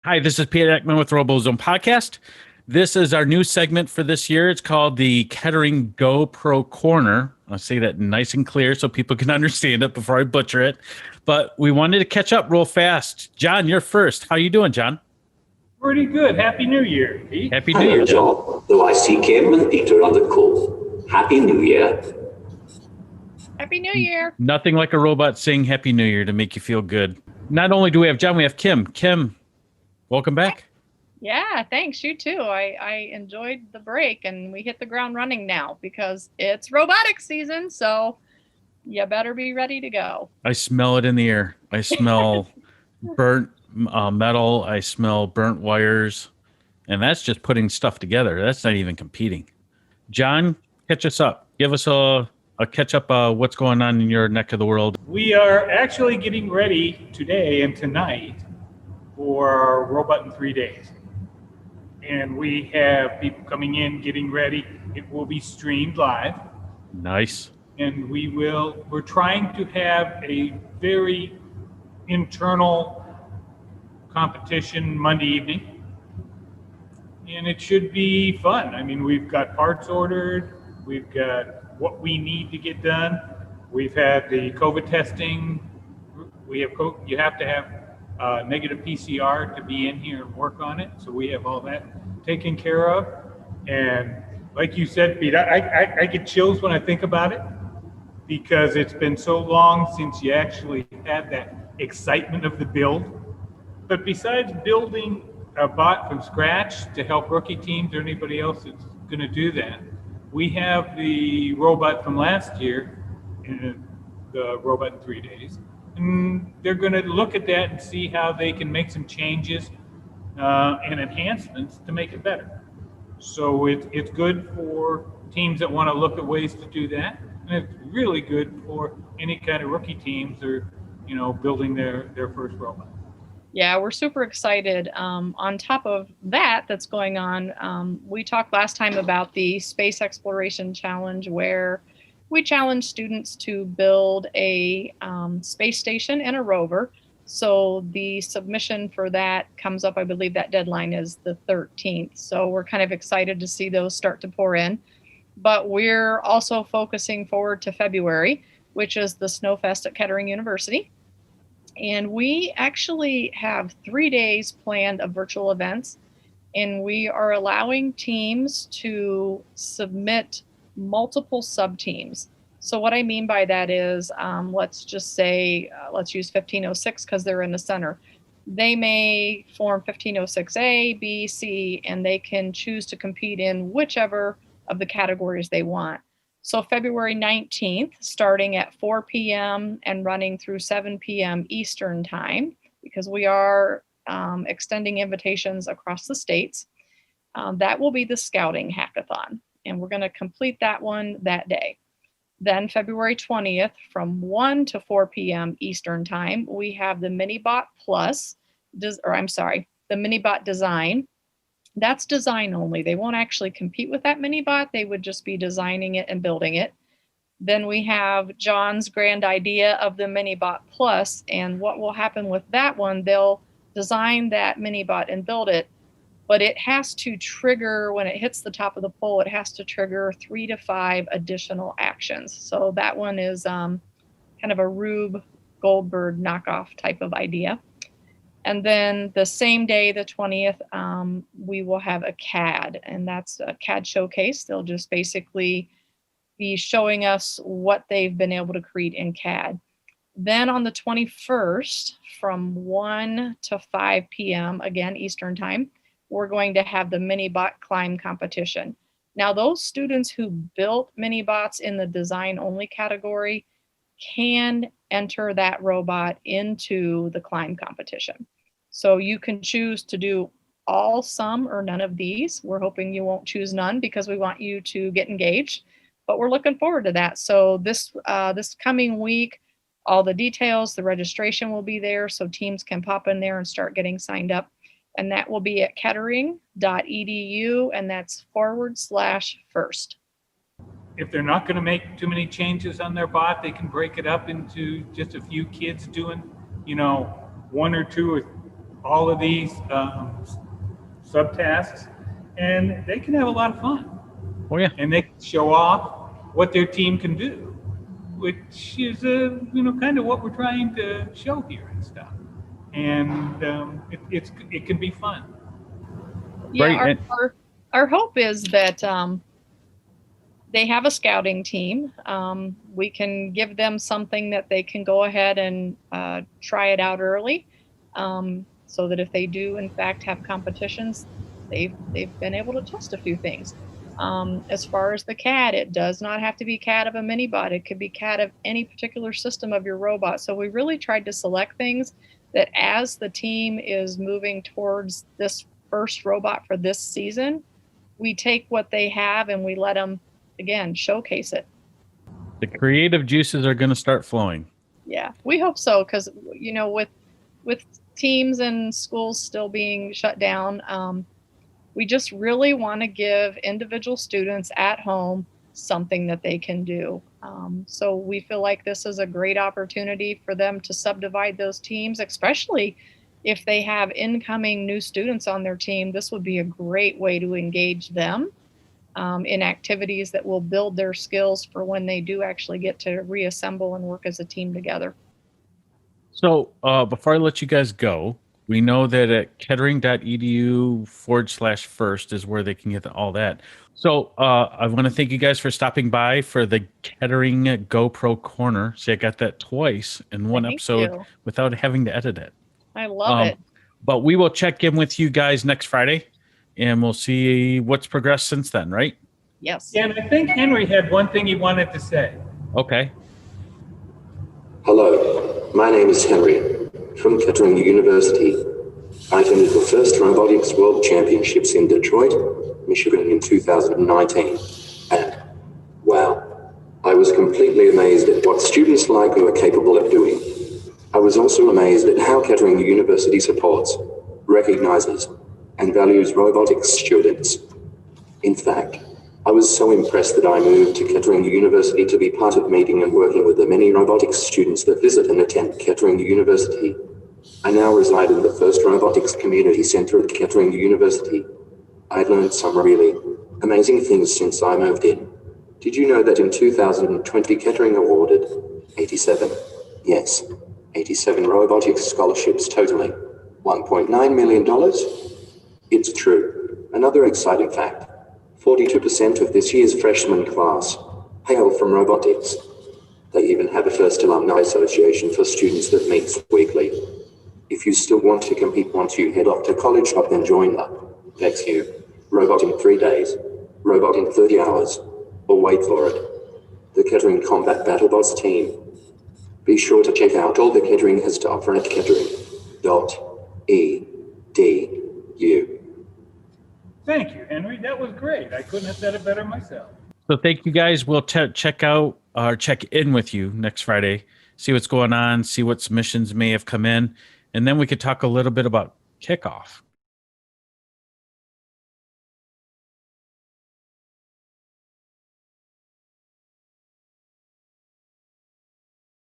Hi, this is Peter Ekman with RoboZone Podcast. This is our new segment for this year. It's called the Kettering GoPro Corner. I'll say that nice and clear so people can understand it before I butcher it. But we wanted to catch up real fast. John, you're first. How you doing, John? Pretty good. Happy New Year, Pete. Happy New Year, John. Though I see Kim and Peter on the call. Happy New Year. Happy New Year. Nothing like a robot saying Happy New Year to make you feel good. Not only do we have John, we have Kim. Kim, welcome back. Yeah, thanks. You too. I enjoyed the break, and we hit the ground running now because it's robotics season. So you better be ready to go. I smell it in the air. I smell burnt metal. I smell burnt wires. And that's just putting stuff together. That's not even competing. John, catch us up. Give us a catch up what's going on in your neck of the world. We are actually getting ready today and tonight for our Robot in 3 days. And we have people coming in, getting ready. It will be streamed live. Nice. And we're trying to have a very internal competition Monday evening. And it should be fun. I mean, we've got parts ordered. We've got what we need to get done. We've had the COVID testing. You have to have negative PCR to be in here and work on it. So we have all that taken care of. And like you said, Pete, I get chills when I think about it because it's been so long since you actually had that excitement of the build. But besides building a bot from scratch to help rookie teams or anybody else that's going to do that, we have the robot from last year, the Robot in 3 days. And they're going to look at that and see how they can make some changes and enhancements to make it better. So it's good for teams that want to look at ways to do that, and it's really good for any kind of rookie teams or building their first robot. Yeah, we're super excited. On top of that's going on, we talked last time about the Space Exploration Challenge where we challenge students to build a space station and a rover. So the submission for that comes up, I believe that deadline is the 13th. So we're kind of excited to see those start to pour in. But we're also focusing forward to February, which is the Snowfest at Kettering University. And we actually have 3 days planned of virtual events, and we are allowing teams to submit multiple sub-teams. So what I mean by that is, let's just say, let's use 1506 because they're in the center. They may form 1506A, B, C, and they can choose to compete in whichever of the categories they want. So February 19th, starting at 4 p.m. and running through 7 p.m. Eastern time, because we are extending invitations across the states, that will be the scouting hackathon. And we're going to complete that one that day. Then February 20th from 1 to 4 p.m. Eastern time, we have the Minibot Plus, the Minibot Design. That's design only. They won't actually compete with that Minibot. They would just be designing it and building it. Then we have John's grand idea of the Minibot Plus, and what will happen with that one, they'll design that Minibot and build it, but it has to trigger, when it hits the top of the pole, it has to trigger 3 to 5 additional actions. So that one is kind of a Rube Goldberg knockoff type of idea. And then the same day, the 20th, we will have a CAD, and that's a CAD showcase. They'll just basically be showing us what they've been able to create in CAD. Then on the 21st, from 1 to 5 p.m., again, Eastern time, we're going to have the Minibot Climb competition. Now, those students who built Minibots in the design only category can enter that robot into the climb competition. So you can choose to do all, some, or none of these. We're hoping you won't choose none because we want you to get engaged, but we're looking forward to that. So this coming week, all the details, the registration will be there so teams can pop in there and start getting signed up. And that will be at kettering.edu, and that's /first. If they're not going to make too many changes on their bot, they can break it up into just a few kids doing, 1 or 2 or all of these subtasks, and they can have a lot of fun. Oh yeah. And they can show off what their team can do, which is kind of what we're trying to show here and stuff. And it can be fun. Yeah, Right. our hope is that they have a scouting team. We can give them something that they can go ahead and try it out early, so that if they do in fact have competitions, they've been able to test a few things. As far as the CAD, it does not have to be CAD of a minibot. It could be CAD of any particular system of your robot. So we really tried to select things that, as the team is moving towards this first robot for this season, we take what they have and we let them, again, showcase it. The creative juices are going to start flowing. Yeah, we hope so, because with teams and schools still being shut down, we just really want to give individual students at home something that they can do. So we feel like this is a great opportunity for them to subdivide those teams, especially if they have incoming new students on their team. This would be a great way to engage them in activities that will build their skills for when they do actually get to reassemble and work as a team together. So before I let you guys go, we know that at kettering.edu/first is where they can get all that. So I want to thank you guys for stopping by for the Kettering GoPro Corner. See, I got that twice in one episode without having to edit it. I love it. But we will check in with you guys next Friday, and we'll see what's progressed since then, right? Yes. Yeah, and I think Henry had one thing he wanted to say. Okay. Hello, my name is Henry from Kettering University. I attended the first Robotics World Championships in Detroit, Michigan in 2019. And, wow, I was completely amazed at what students like you are capable of doing. I was also amazed at how Kettering University supports, recognizes, and values robotics students. In fact, I was so impressed that I moved to Kettering University to be part of meeting and working with the many robotics students that visit and attend Kettering University. I now reside in the first Robotics Community Center at Kettering University. I've learned some really amazing things since I moved in. Did you know that in 2020 Kettering awarded 87 robotics scholarships totaling $1.9 million? It's true. Another exciting fact, 42% of this year's freshman class hail from robotics. They even have a first alumni association for students that meets weekly. If you still want to compete once you head off to college, then join the next year. Robot in 3 days, robot in 30 hours, or wait for it, the Kettering Combat BattleBots team. Be sure to check out all the Kettering has to offer at kettering.edu. Thank you, Henry. That was great. I couldn't have said it better myself. So thank you guys. We'll check out or check in with you next Friday, see what's going on, see what submissions may have come in, and then we could talk a little bit about kickoff.